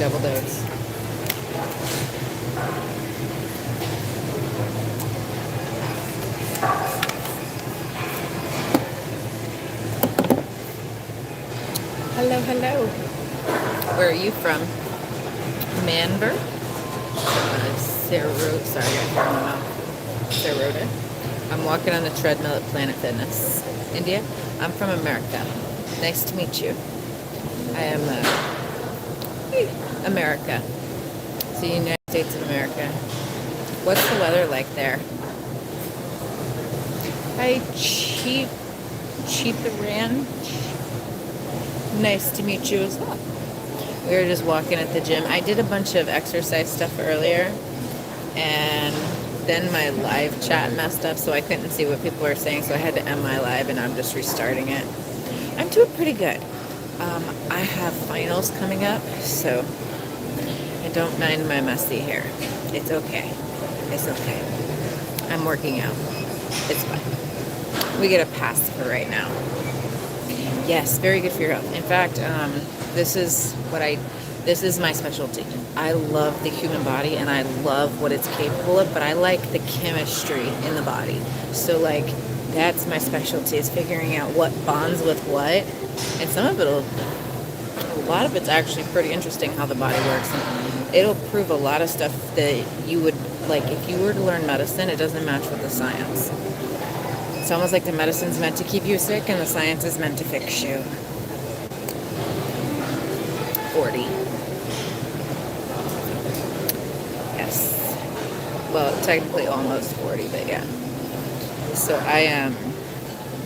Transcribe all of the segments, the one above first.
deviled oats. Hello, hello. Where are you from? Manver? Sarota. Sorry, I got hair in my mouth. Sarota. I'm walking on the treadmill at Planet Fitness. India? I'm from America. Nice to meet you. I am America. So United States of America. What's the weather like there? Hi, Cheap the Ranch. Nice to meet you as well. We were just walking at the gym. I did a bunch of exercise stuff earlier, and then my live chat messed up, so I couldn't see what people were saying, so I had to end my live, and I'm just restarting it. I'm doing pretty good. I have finals coming up, so I don't mind my messy hair. It's okay. It's okay. I'm working out. It's fine. We get a pass for right now. Yes, very good for your health. In fact, this is my specialty. I love the human body and I love what it's capable of, but I like the chemistry in the body. So like, that's my specialty, is figuring out what bonds with what. And a lot of it's actually pretty interesting how the body works. And it'll prove a lot of stuff that you would, like, if you were to learn medicine, it doesn't match with the science. It's almost like the medicine's meant to keep you sick and the science is meant to fix you. 40. Yes. Well, technically almost 40, but yeah. So I am,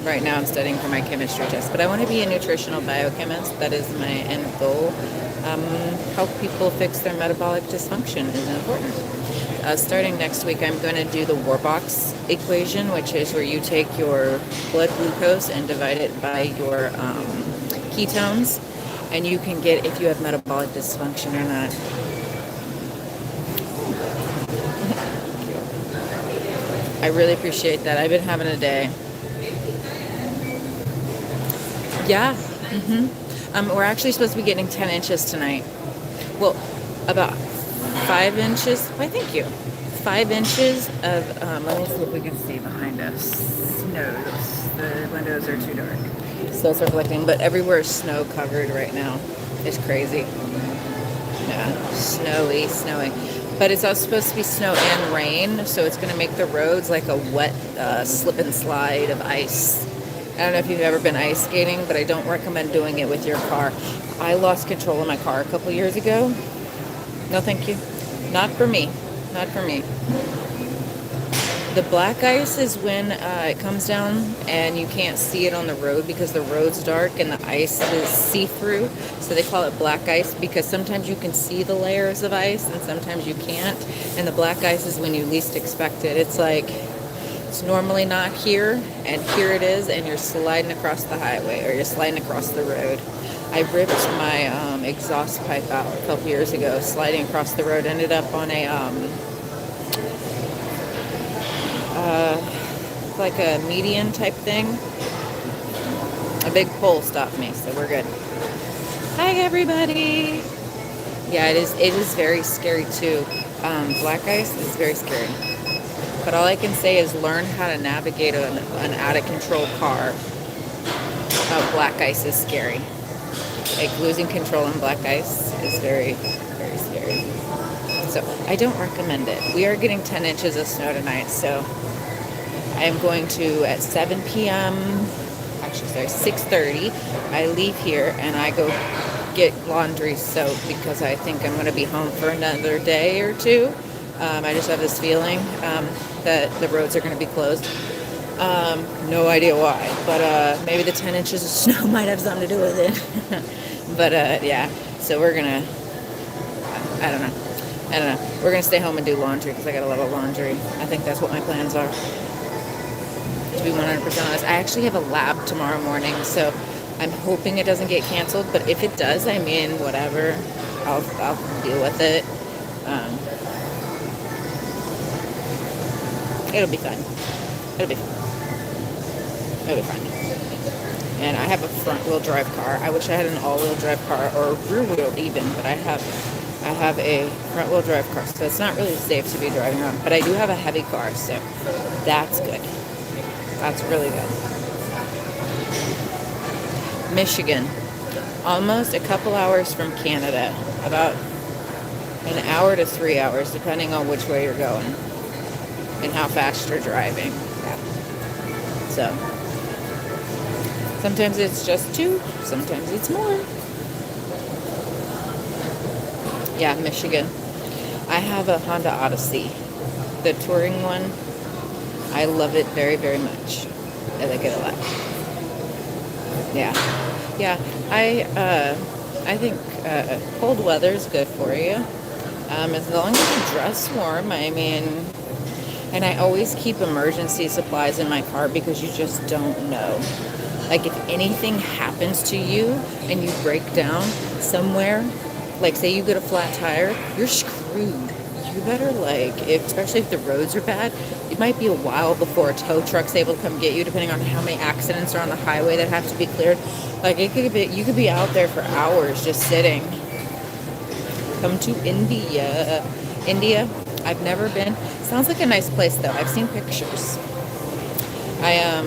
right now I'm studying for my chemistry test, but I want to be a nutritional biochemist. That is my end goal. Help people fix their metabolic dysfunction is important. Starting next week, I'm going to do the Warbox equation, which is where you take your blood glucose and divide it by your ketones, and you can get if you have metabolic dysfunction or not. I really appreciate that. I've been having a day. Yeah. We're actually supposed to be getting 10 inches tonight. Well, about 5 inches. Why, thank you. 5 inches of, let me see if we can see behind us. Snows. The windows are too dark. So it's reflecting, but everywhere is snow covered right now. It's crazy. Yeah, snowy. But it's also supposed to be snow and rain, so it's going to make the roads like a wet slip and slide of ice. I don't know if you've ever been ice skating, but I don't recommend doing it with your car. I lost control of my car a couple years ago. No, thank you. Not for me. Not for me. The black ice is when it comes down and you can't see it on the road because the road's dark and the ice is see-through. So they call it black ice because sometimes you can see the layers of ice and sometimes you can't. And the black ice is when you least expect it. It's like, it's normally not here, and here it is, and you're sliding across the highway or you're sliding across the road. I ripped my exhaust pipe out a couple years ago, sliding across the road. Ended up on a like a median type thing. A big pole stopped me, so we're good. Hi everybody. Yeah, it is very scary too. Black ice is very scary. But all I can say is learn how to navigate an out of control car. Black ice is scary. Like losing control on black ice is very, very scary. So I don't recommend it. We are getting 10 inches of snow tonight, so I am going to, at 7 p.m., actually, sorry, 6:30, I leave here and I go get laundry soaked because I think I'm going to be home for another day or two. I just have this feeling that the roads are going to be closed. No idea why, but maybe the 10 inches of snow might have something to do with it. But yeah, so we're going to, I don't know. We're going to stay home and do laundry because I got a lot of laundry. I think that's what my plans are. To be 100% honest, I actually have a lab tomorrow morning, so I'm hoping it doesn't get canceled, but if it does, I mean, whatever, I'll deal with it. It'll be fun. It'll be fun. And I have a front-wheel drive car. I wish I had an all-wheel drive car, or rear-wheel even, but I have I have a front-wheel drive car, so it's not really safe to be driving around. But I do have a heavy car, so that's good. That's really good. Michigan, almost a couple hours from Canada, about an hour to 3 hours, depending on which way you're going and how fast you're driving. Yeah. So sometimes it's just 2, sometimes it's more. Yeah, Michigan. I have a Honda Odyssey, the touring one. I love it very, very much. I like it a lot. Yeah. Yeah, I think cold weather is good for you. As long as you dress warm, I mean, and I always keep emergency supplies in my car because you just don't know. Like if anything happens to you and you break down somewhere, like say you get a flat tire, you're screwed. You better especially if the roads are bad, it might be a while before a tow truck's able to come get you, depending on how many accidents are on the highway that have to be cleared. Like you could be out there for hours just sitting. Come to India. India, I've never been. Sounds like a nice place though. I've seen pictures. I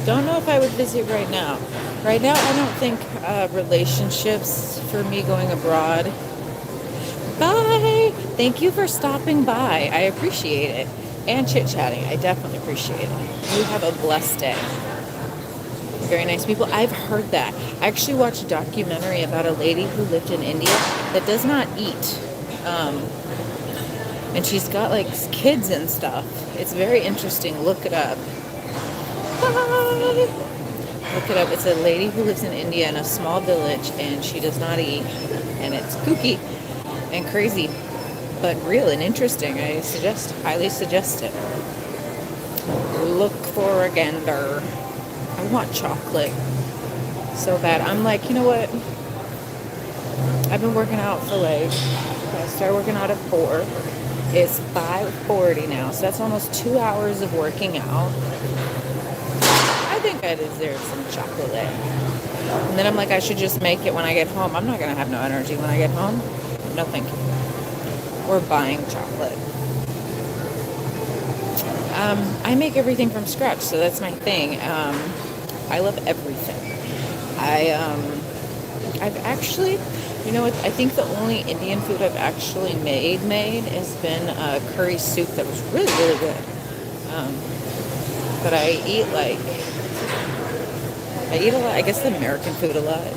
don't know if I would visit right now. Right now, I don't think relationships for me going abroad. Bye! Thank you for stopping by. I appreciate it. And chit-chatting. I definitely appreciate it. You have a blessed day. Very nice people. I've heard that. I actually watched a documentary about a lady who lived in India that does not eat. And she's got kids and stuff. It's very interesting. Look it up. Bye! Look it up. It's a lady who lives in India in a small village and she does not eat. And it's kooky and crazy, but real and interesting. I highly suggest it. Look for a gander. I want chocolate so bad. I'm like, you know what? I've been working out for I started working out at 4. It's 5:40 now, so that's almost 2 hours of working out. I think I deserve some chocolate. And then I'm like, I should just make it when I get home. I'm not going to have no energy when I get home. No thank you. Or buying chocolate. I make everything from scratch, so that's my thing. I love everything. I've actually, you know what, I think the only Indian food I've actually made has been a curry soup that was really, really good. But I eat a lot, I guess the American food a lot.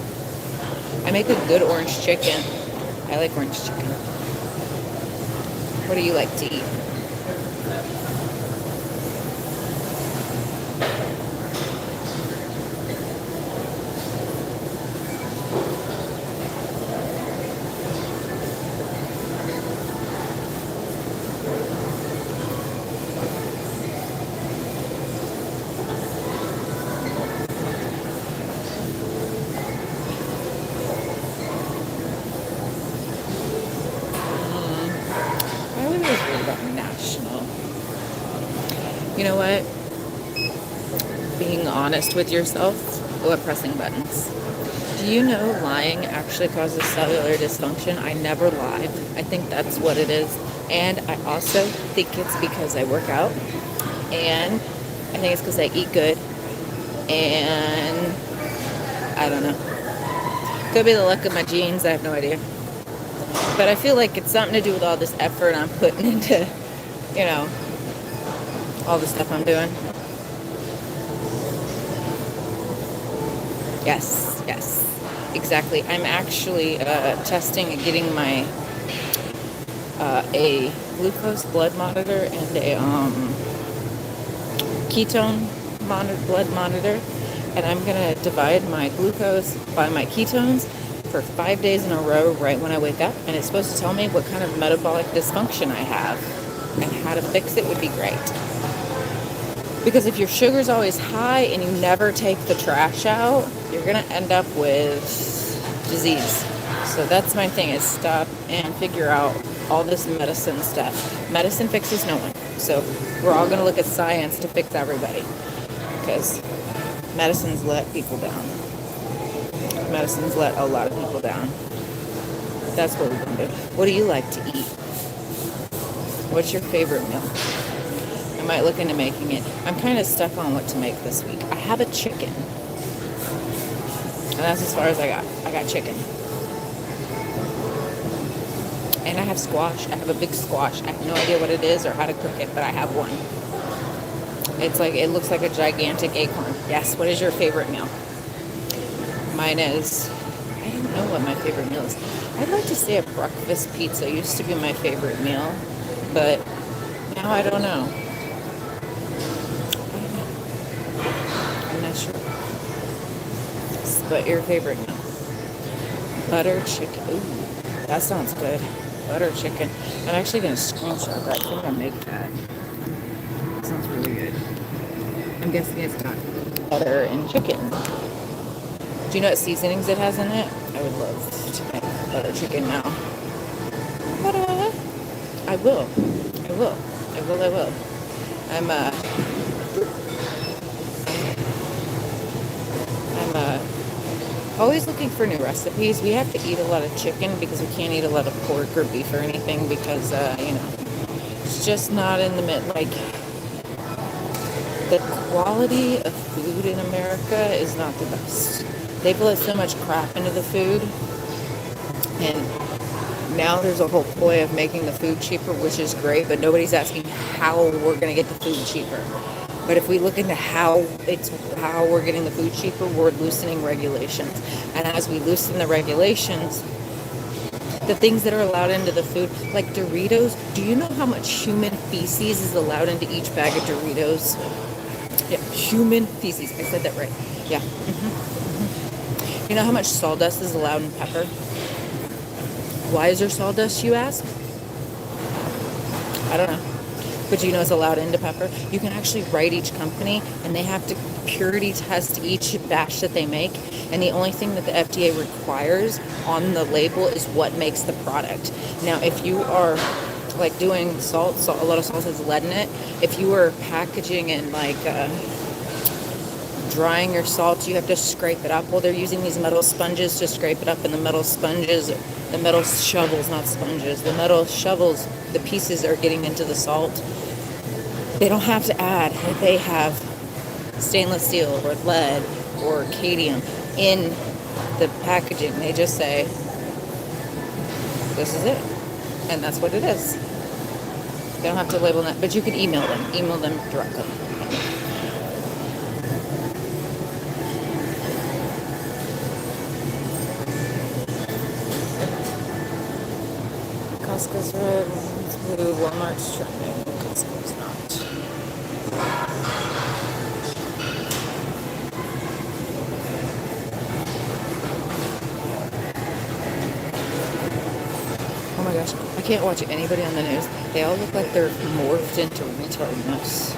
I make a good orange chicken. I like orange chicken. What do you like to eat? You know what? Being honest with yourself or pressing buttons. Do you know lying actually causes cellular dysfunction? I never lie. I think that's what it is. And I also think it's because I work out. And I think it's because I eat good. And I don't know. Could be the luck of my genes. I have no idea. But I feel like it's something to do with all this effort I'm putting into, all the stuff I'm doing. Yes, exactly. I'm actually testing and getting my a glucose blood monitor and a ketone blood monitor, and I'm gonna divide my glucose by my ketones for 5 days in a row right when I wake up, and it's supposed to tell me what kind of metabolic dysfunction I have, and how to fix it would be great. Because if your sugar's always high and you never take the trash out, you're going to end up with disease. So that's my thing, is stop and figure out all this medicine stuff. Medicine fixes no one. So we're all going to look at science to fix everybody. Because medicines let people down. Medicines let a lot of people down. That's what we're going to do. What do you like to eat? What's your favorite meal? I might look into making it. I'm kind of stuck on what to make this week. I have a chicken. And that's as far as I got. I got chicken. And I have squash. I have a big squash. I have no idea what it is or how to cook it, but I have one. It's like, it looks like a gigantic acorn. Yes, what is your favorite meal? Mine is, I don't know what my favorite meal is. I'd like to say a breakfast pizza used to be my favorite meal, but now I don't know. I'm not sure. But your favorite meal? Butter chicken. Ooh, that sounds good. Butter chicken. I'm actually going to screenshot that. I think I make that. That sounds really good. I'm guessing it's got butter and chicken. Do you know what seasonings it has in it? I would love to make butter chicken now. Ta-da! I will. I'm always looking for new recipes. We have to eat a lot of chicken because we can't eat a lot of pork or beef or anything because, it's just not in the like, the quality of food in America is not the best. They put so much crap into the food, and now there's a whole ploy of making the food cheaper, which is great, but nobody's asking how we're going to get the food cheaper. But if we look into how we're getting the food cheaper, we're loosening regulations. And as we loosen the regulations, the things that are allowed into the food, like Doritos, do you know how much human feces is allowed into each bag of Doritos? Yeah, human feces. I said that right. Yeah. You know how much sawdust is allowed in pepper? Why is there sawdust, you ask? I don't know. But do you know it's allowed into pepper? You can actually write each company, and they have to purity test each batch that they make. And the only thing that the FDA requires on the label is what makes the product. Now, if you are like doing salt, a lot of salt has lead in it. If you are packaging and like drying your salt, you have to scrape it up. Well, they're using these metal sponges to scrape it up, and the metal shovels, not sponges, the metal shovels, the pieces are getting into the salt. They don't have to add, they have stainless steel or lead or cadmium in the packaging. They just say, this is it. And that's what it is. They don't have to label that, but you can email them directly. Costco's red, it's blue, Walmart's trending, Costco's not. Oh my gosh, I can't watch anybody on the news. They all look like they're morphed into retardedness.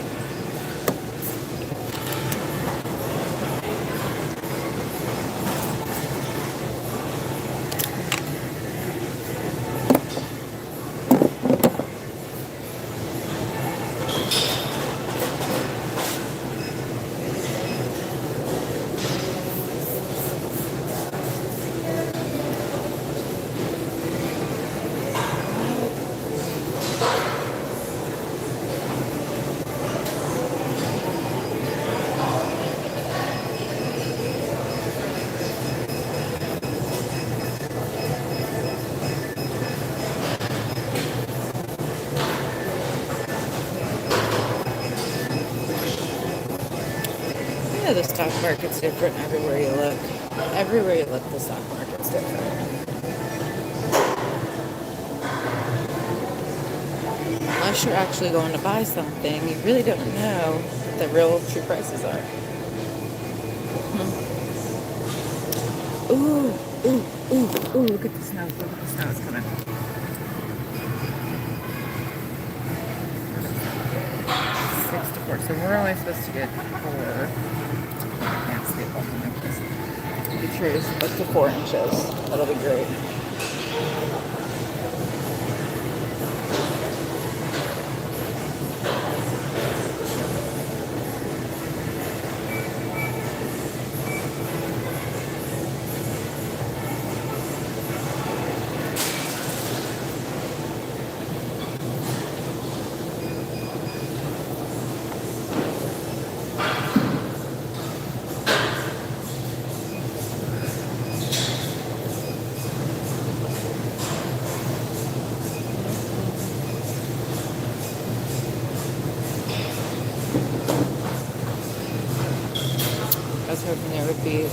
The stock market's different everywhere you look. Everywhere you look, the stock market's different. Unless you're actually going to buy something, you really don't know what the real true prices are. Ooh, look at the snow. Look at the snow, it's coming. 6 to 4. So we're only supposed to get 4. The trees up to 4 inches. That'll be great. hoping there would be.